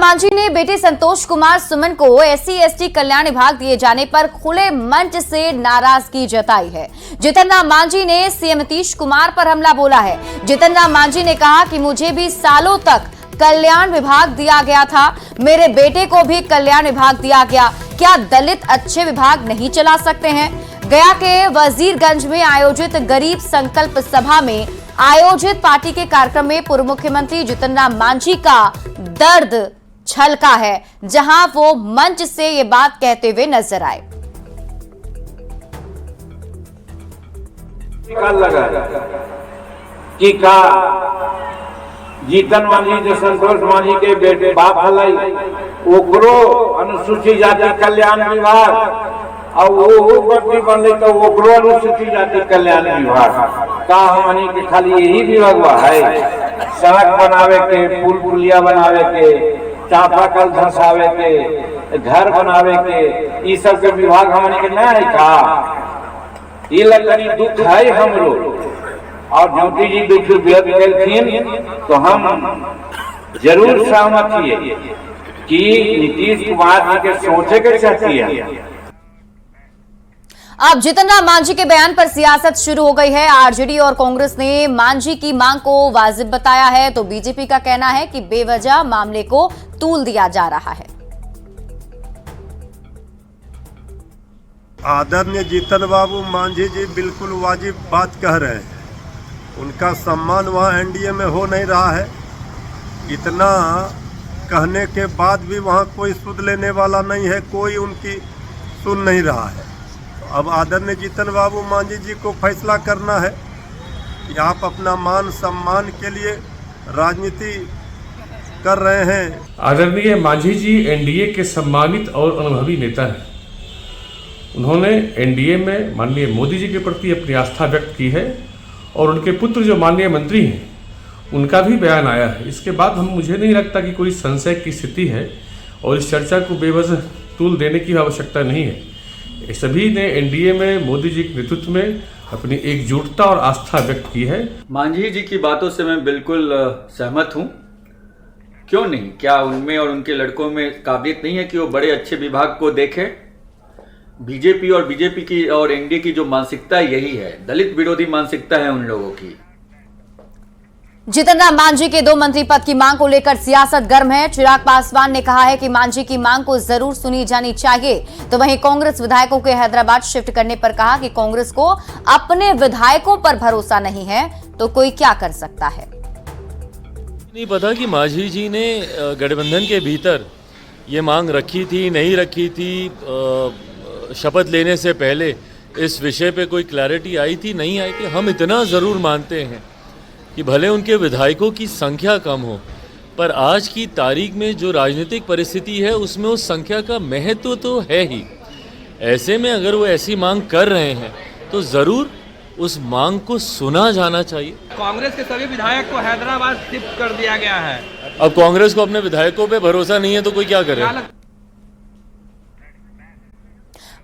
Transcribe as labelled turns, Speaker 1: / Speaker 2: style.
Speaker 1: मांझी ने बेटे संतोष कुमार सुमन को SC/ST कल्याण विभाग दिए जाने पर खुले मंच से नाराजगी जताई है। जितन राम मांझी ने CM नीतीश कुमार पर हमला बोला है। जितन राम मांझी ने कहा कि मुझे भी सालों तक कल्याण विभाग दिया गया था, मेरे बेटे को भी कल्याण विभाग दिया गया, क्या दलित अच्छे विभाग नहीं चला सकते हैं? गया के वजीरगंज में आयोजित गरीब संकल्प सभा में आयोजित पार्टी के कार्यक्रम में पूर्व मुख्यमंत्री जितन राम मांझी का दर्द छलका है, जहां वो मंच से ये बात कहते हुए नजर आए।
Speaker 2: कि का जीतन मांझी जो संतोष मांझी के बेटे बाप हलाई ओकरो अनुसूचित जाति कल्याण विभाग और वो बदली बनले तो ओकरो अनुसूचित जाति कल्याण विभाग का हमनी के खाली यही विभाग है। सड़क बनावे के, पुल पुलिया बनावे के, चापाकल धंसावे के, घर बनावे के, ये सब के विभाग हमनी के नहीं है का? ये लगनी दुख है हमरो और ज्योति जी दुख व्यक्त करें तो हम जरूर सहमत हिए कि नीतीश कुमार जी के सोचे के चाहती है।
Speaker 1: अब जितन राम मांझी के बयान पर सियासत शुरू हो गई है। आरजेडी और कांग्रेस ने मांझी की मांग को वाजिब बताया है, तो बीजेपी का कहना है कि बेवजह मामले को तूल दिया जा रहा है।
Speaker 3: आदरणीय जीतन बाबू मांझी जी बिल्कुल वाजिब बात कह रहे हैं। उनका सम्मान वहाँ एनडीए में हो नहीं रहा है। इतना कहने के बाद भी वहाँ कोई सुध लेने वाला नहीं है, कोई उनकी सुन नहीं रहा है। अब आदरणीय जीतन बाबू मांझी जी को फैसला करना है कि आप अपना मान सम्मान के लिए राजनीति कर रहे हैं।
Speaker 4: आदरणीय मांझी जी एनडीए के सम्मानित और अनुभवी नेता हैं। उन्होंने एनडीए में माननीय मोदी जी के प्रति अपनी आस्था व्यक्त की है और उनके पुत्र जो माननीय मंत्री हैं उनका भी बयान आया है। इसके बाद मुझे नहीं लगता कि कोई संशय की स्थिति है और इस चर्चा को बेवजह तूल देने की आवश्यकता नहीं है। सभी ने एनडीए में मोदी जी के नेतृत्व में अपनी एकजुटता और आस्था व्यक्त की है।
Speaker 5: मांझी जी की बातों से मैं बिल्कुल सहमत हूं। क्यों नहीं, क्या उनमें और उनके लड़कों में काबिलियत नहीं है कि वो बड़े अच्छे विभाग को देखें? बीजेपी और बीजेपी की और एनडीए की जो मानसिकता यही है, दलित विरोधी मानसिकता है उन लोगों की।
Speaker 1: जितन राम मांझी के 2 मंत्री पद की मांग को लेकर सियासत गर्म है। चिराग पासवान ने कहा है कि मांझी की मांग को जरूर सुनी जानी चाहिए, तो वहीं कांग्रेस विधायकों के हैदराबाद शिफ्ट करने पर कहा कि कांग्रेस को अपने विधायकों पर भरोसा नहीं है तो कोई क्या कर सकता है।
Speaker 6: नहीं पता कि मांझी जी ने गठबंधन के भीतर ये मांग रखी थी, नहीं रखी थी। शपथ लेने से पहले इस विषय पे कोई क्लैरिटी आई थी, नहीं आई थी। हम इतना ज़रूर मानते हैं कि भले उनके विधायकों की संख्या कम हो, पर आज की तारीख में जो राजनीतिक परिस्थिति है उसमें उस संख्या का महत्व तो है ही। ऐसे में अगर वो ऐसी मांग कर रहे हैं तो ज़रूर उस मांग को सुना जाना चाहिए।
Speaker 7: कांग्रेस के सभी विधायक को हैदराबाद शिफ्ट कर दिया गया है।
Speaker 6: अब कांग्रेस को अपने विधायकों पे भरोसा नहीं है तो कोई क्या करे?